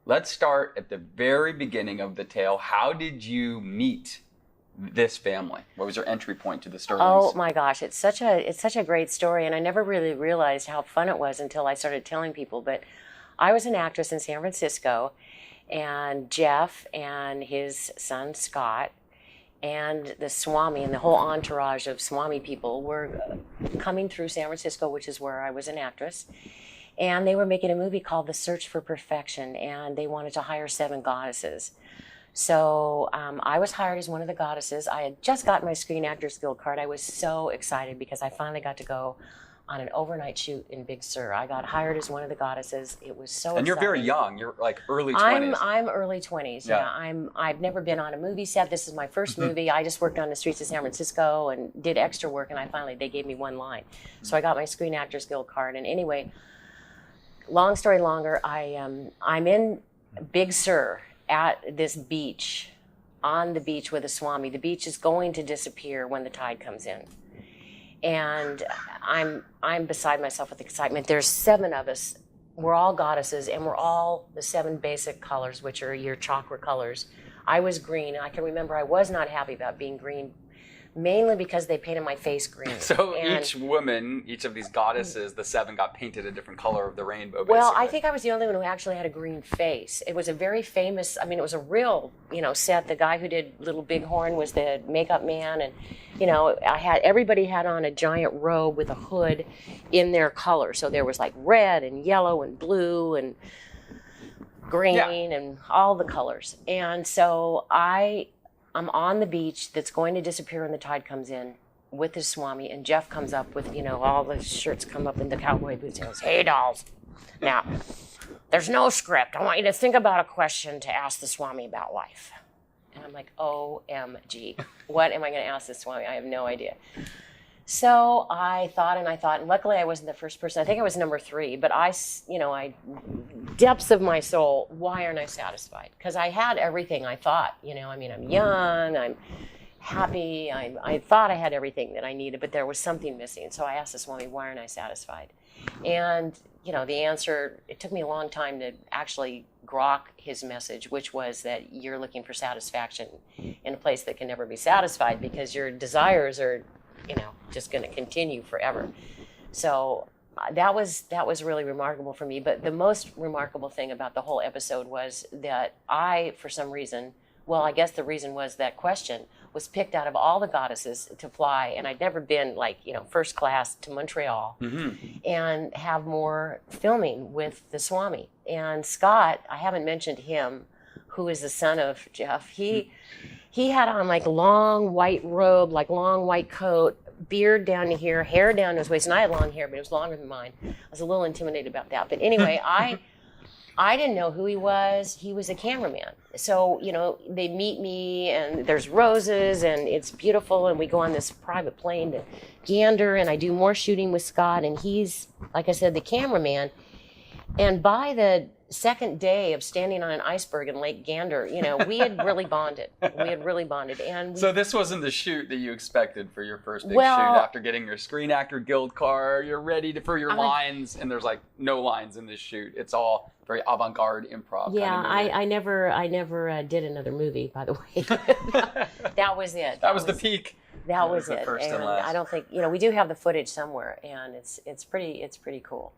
let's start at the very beginning of the tale. How did you meet this family? What was your entry point to the Sterlings? Oh my gosh, it's such a great story, and I never really realized how fun it was until I started telling people. But I was an actress in San Francisco, and Jeff and his son Scott and the Swami and the whole entourage of Swami people were coming through San Francisco, which is where I was an actress. And they were making a movie called The Search for Perfection, and they wanted to hire 7 goddesses. So I was hired as one of the goddesses. I had just gotten my Screen Actors Guild card. I was so excited because I finally got to go on an overnight shoot in Big Sur. I got hired as one of the goddesses. It was so exciting. And you're very young. You're like early 20s. I'm early 20s, yeah. I've never been on a movie set. This is my first movie. I just worked on the streets of San Francisco and did extra work, and they gave me one line. So I got my Screen Actors Guild card. And anyway, long story longer, I'm in Big Sur at this beach, on the beach with a Swami. The beach is going to disappear when the tide comes in. And I'm beside myself with excitement. There's 7 of us. We're all goddesses, and we're all the 7 basic colors, which are your chakra colors. I was green. I can remember I was not happy about being green, mainly because they painted my face green. So each woman, each of these goddesses, the 7 got painted a different color of the rainbow, basically. Well, I think I was the only one who actually had a green face. It was a very famous, it was a real, set. The guy who did Little Bighorn was the makeup man, and, everybody had on a giant robe with a hood in their color. So there was like red and yellow and blue and green and all the colors. And so I'm on the beach that's going to disappear when the tide comes in with his Swami, and Jeff comes up with, all the shirts come up in the cowboy boots and goes, "Hey, dolls. Now, there's no script. I want you to think about a question to ask the Swami about life." And I'm like, OMG, what am I going to ask this Swami? I have no idea. So I thought, and luckily I wasn't the first person. I think I was number 3, but I depths of my soul, why aren't I satisfied? Because I had everything I thought, I'm young, I'm happy, I thought I had everything that I needed, but there was something missing. So I asked the Swami, why aren't I satisfied? And, the answer, it took me a long time to actually grok his message, which was that you're looking for satisfaction in a place that can never be satisfied because your desires are just going to continue forever. So that was really remarkable for me. But the most remarkable thing about the whole episode was that for some reason, well, I guess the reason was that question was picked out of all the goddesses to fly, and I'd never been first class to Montreal and have more filming with the Swami. And Scott, I haven't mentioned him, who is the son of Jeff. He had on long white robe, long white coat, beard down to here, hair down to his waist, and I had long hair, but it was longer than mine. I was a little intimidated about that. But anyway, I didn't know who he was. He was a cameraman. So, they meet me, and there's roses, and it's beautiful, and we go on this private plane to Gander, and I do more shooting with Scott, and he's, like I said, the cameraman. And by the second day of standing on an iceberg in Lake Gander, we had really bonded. And so this wasn't the shoot that you expected for your first big shoot after getting your Screen Actor Guild card. You're ready for your lines, and there's no lines in this shoot. It's all very avant-garde improv. Yeah, kind of I never did another movie, by the way. That was it. That was the peak. That was the it. First and last. I don't think we do have the footage somewhere, and it's pretty cool.